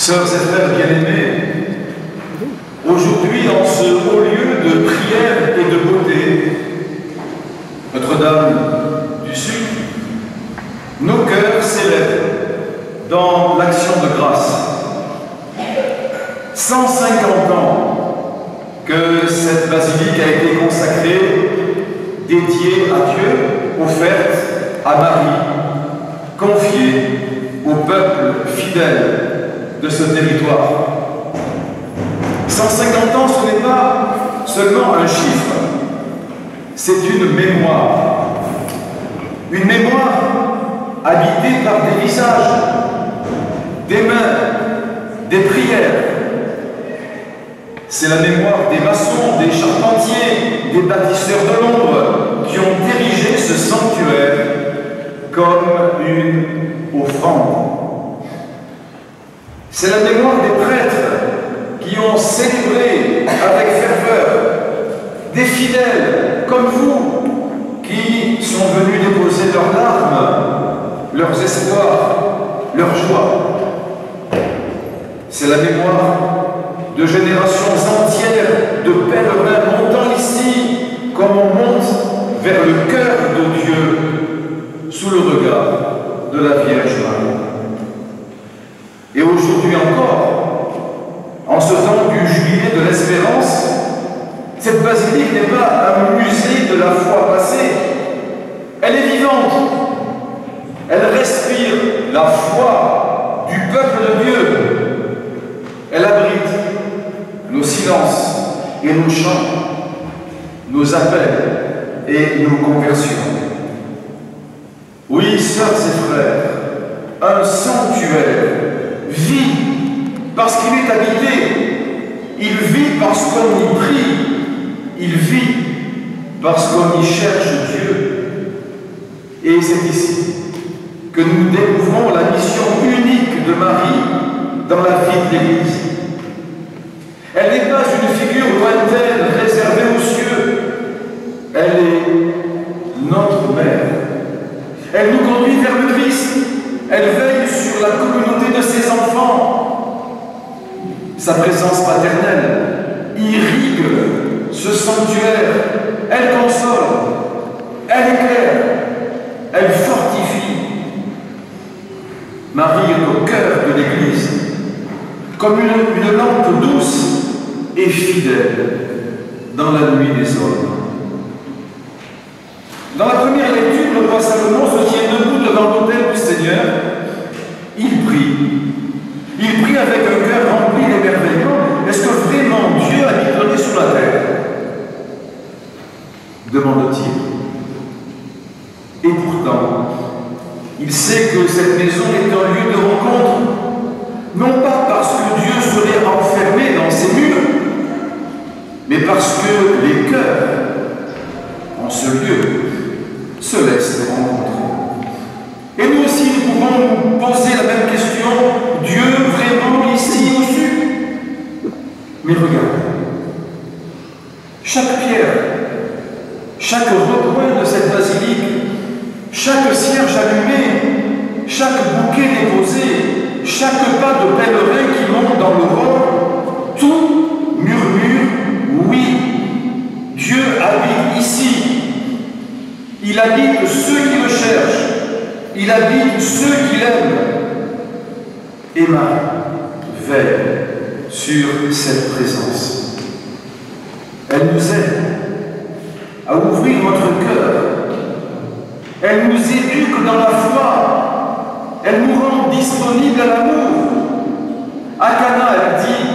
Sœurs et frères bien-aimés, aujourd'hui, en ce haut lieu de prière et de beauté, Notre-Dame du Sud, nos cœurs s'élèvent dans l'action de grâce. 150 ans que cette basilique a été consacrée, dédiée à Dieu, offerte à Marie, confiée au peuple fidèle de ce territoire. 150 ans, ce n'est pas seulement un chiffre, c'est une mémoire. Une mémoire habitée par des visages, des mains, des prières. C'est la mémoire des maçons, des charpentiers, des bâtisseurs de l'ombre qui ont érigé ce sanctuaire comme une offrande. C'est la mémoire des prêtres qui ont célébré avec ferveur, des fidèles comme vous qui sont venus déposer leurs larmes, leurs espoirs, leurs joies. C'est la mémoire de générations entières de pèlerins montant ici comme on monte vers le cœur de Dieu sous le regard de la Vierge Marie. Et aujourd'hui encore, en ce temps du jubilé de l'espérance, cette basilique n'est pas un musée de la foi passée, elle est vivante, elle respire la foi du peuple de Dieu, elle abrite nos silences et nos chants, nos appels et nos conversions. Oui, sœurs et frères, un sanctuaire vit parce qu'il est habité, il vit parce qu'on y prie, il vit parce qu'on y cherche Dieu. Et c'est ici que nous découvrons la mission unique de Marie dans la vie de l'Église. Elle n'est pas une figure lointaine réservée aux cieux, elle est notre mère. Elle nous conduit vers le Christ, elle veille sur la communauté de ses enfants. Sa présence paternelle irrigue ce sanctuaire, elle console, elle éclaire, elle fortifie. Marie est au cœur de l'Église, comme une lampe douce et fidèle dans la nuit des hommes. Dans la première lecture, le roi Salomon se tient debout devant l'autel du Seigneur. Il prie. Il prie avec un cœur rempli d'émerveillement. Est-ce que vraiment Dieu a donné sur la terre? Demande-t-il. Et pourtant, il sait que cette maison est un lieu de rencontre, non pas parce que Dieu serait enfermé dans ses murs, mais parce que les cœurs, en ce lieu, se laissent rencontrer. Et nous aussi, nous pouvons nous poser la même question, Dieu vraiment ici au-dessus? Mais regardez, chaque pierre, chaque recoin de cette basilique, chaque cierge allumé, chaque bouquet déposé, chaque pas de pèlerin qui monte dans l'aurore, tout murmure, oui, Dieu habite ici. Il habite ceux qui le cherchent, il habite ceux qui l'aiment. Et Marie veille sur cette présence. Elle nous aide à ouvrir notre cœur. Elle nous éduque dans la foi. Elle nous rend disponibles à l'amour. À Cana, elle dit,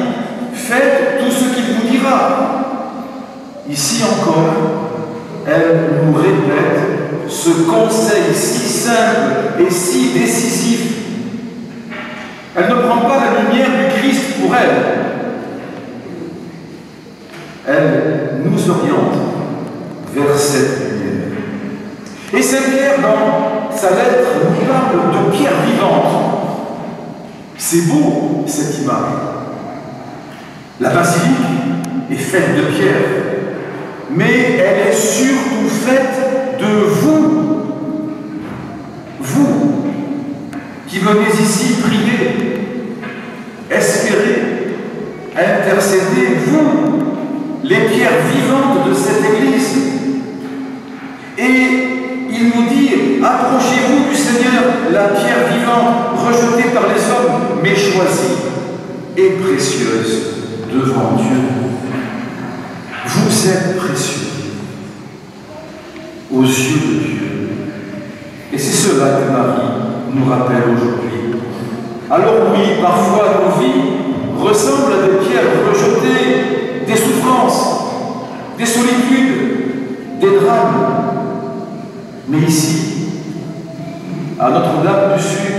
faites tout ce qu'il vous dira. Ici encore, elle nous répète ce conseil si simple et si décisif. Elle ne prend pas la lumière du Christ pour elle. Elle nous oriente vers cette lumière. Et cette pierre, dans sa lettre, nous parle de pierre vivante. C'est beau, cette image. La basilique est faite de pierre, mais elle est surtout faite de vous. Vous, qui venez ici prier. espérez, intercédez, vous, les pierres vivantes de cette Église. Et il nous dit, approchez-vous du Seigneur, la pierre vivante, rejetée par les hommes, mais choisie et précieuse devant Dieu. Vous êtes précieux aux yeux de Dieu. Et c'est cela que Marie nous rappelle aujourd'hui. Alors oui, parfois nos vies ressemblent à des pierres rejetées, des souffrances, des solitudes, des drames. Mais ici, à Notre-Dame du Sud,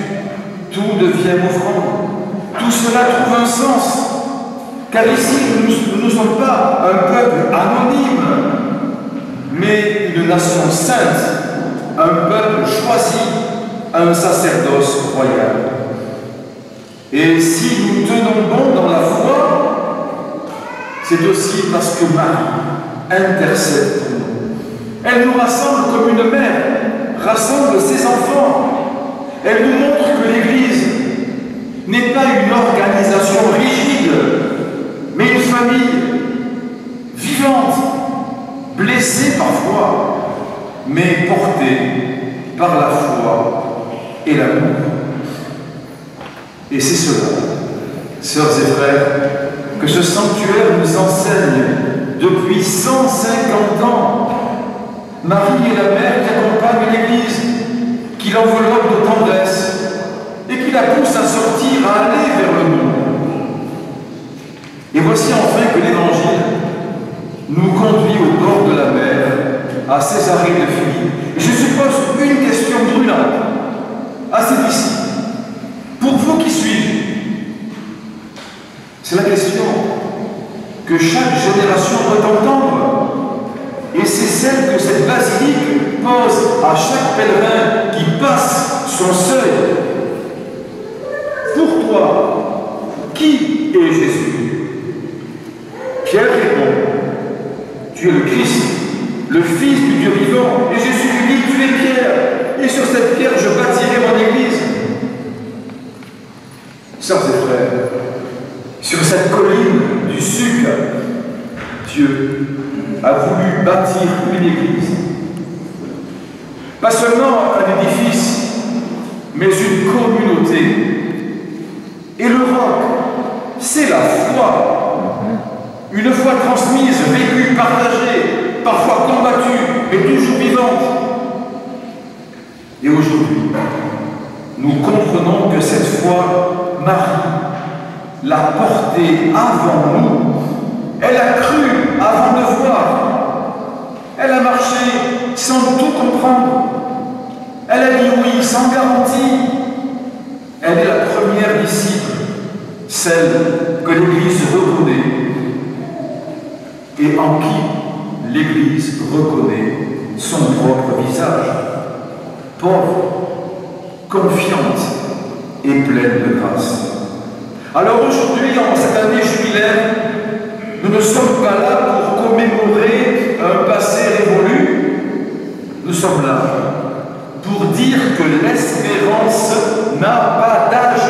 tout devient offrande. Tout cela trouve un sens. Car ici, nous ne sommes pas un peuple anonyme, mais une nation sainte, un peuple choisi, un sacerdoce royal. Et si nous tenons bon dans la foi, c'est aussi parce que Marie intercède pour nous. Elle nous rassemble comme une mère rassemble ses enfants. Elle nous montre que l'Église n'est pas une organisation rigide, mais une famille vivante, blessée parfois, mais portée par la foi et l'amour. Et c'est cela, sœurs et frères, que ce sanctuaire nous enseigne depuis 150 ans. Marie est la mère qui accompagne l'Église, qui l'enveloppe de tendresse et qui la pousse à sortir, à aller vers le monde. Et voici enfin que l'Évangile nous conduit au bord de la mer, à Césarée de Philippe. Et je suppose une question brûlante à ses disciples. Pour vous qui suivez, c'est la question que chaque génération doit entendre. Et c'est celle que cette basilique pose à chaque pèlerin qui passe son seuil. Pour toi, qui est Jésus? Pierre répond, tu es le Christ, le Fils du Dieu vivant. Et Jésus lui dit, tu es Pierre, et sur cette pierre je bâtirai mon Église. Sœurs et frères, sur cette colline du Suc, Dieu a voulu bâtir une Église. Pas seulement un édifice, mais une communauté. Et le roc, c'est la foi. Une foi transmise, vécue, partagée, parfois combattue, mais toujours vivante. Et aujourd'hui, nous comprenons que cette foi, Marie l'a portée avant nous. Elle a cru avant de voir. Elle a marché sans tout comprendre. Elle a dit oui sans garantie. Elle est la première disciple, celle que l'Église reconnaît et en qui l'Église reconnaît son propre visage. Pauvre, confiante et pleine de grâce. Alors aujourd'hui, en cette année jubilaire, nous ne sommes pas là pour commémorer un passé révolu. Nous sommes là pour dire que l'espérance n'a pas d'âge,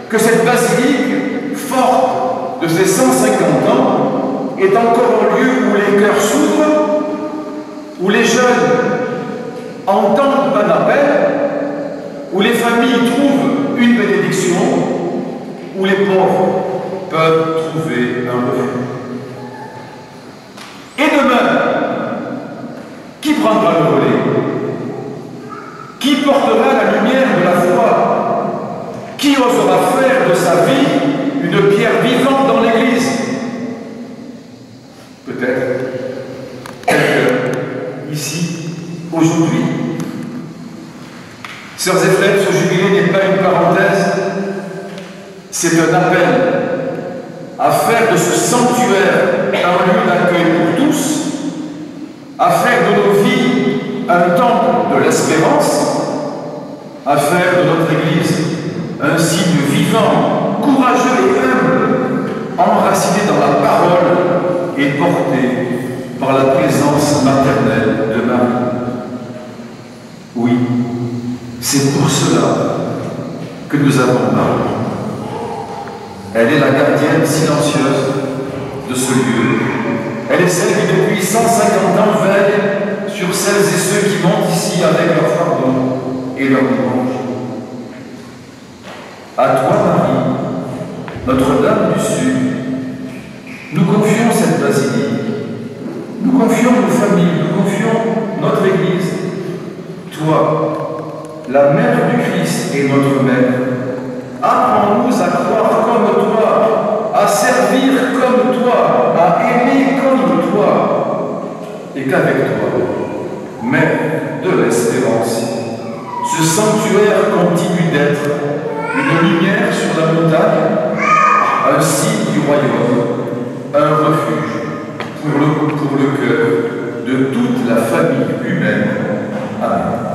que cette basilique, forte de ses 150 ans, est encore un lieu où les cœurs s'ouvrent, où les jeunes entendent un appel, où les familles trouvent une bénédiction, où les pauvres peuvent trouver un refuge. Et demain, qui prendra le relais? Qui portera la lumière de la foi? Qui osera faire de sa vie une pierre vivante dans l'Église? Peut-être quelqu'un ici, aujourd'hui. Sœurs et frères, ce jubilé n'est pas une parenthèse, c'est un appel à faire de ce sanctuaire un lieu d'accueil pour tous, à faire de nos vies un temple de l'espérance, à faire de notre Église un signe vivant, courageux et humble, enraciné dans la parole et porté par la présence maternelle de Marie. Oui, c'est pour cela que nous avons Marie. Elle est la gardienne silencieuse de ce lieu. Elle est celle qui, depuis 150 ans, veille sur celles et ceux qui montent ici avec leur fardeau et leur louange. À toi, Marie, Notre-Dame du Sud, nous confions cette basilique, nous confions nos familles, nous confions notre Église. Toi, la Mère du Christ et notre Mère, apprends-nous à croire comme toi, à servir comme toi, à aimer comme toi, et qu'avec toi, Mère de l'espérance, ce sanctuaire continue d'être une lumière sur la montagne, un signe du royaume, un refuge pour le cœur de toute la famille humaine. Amen.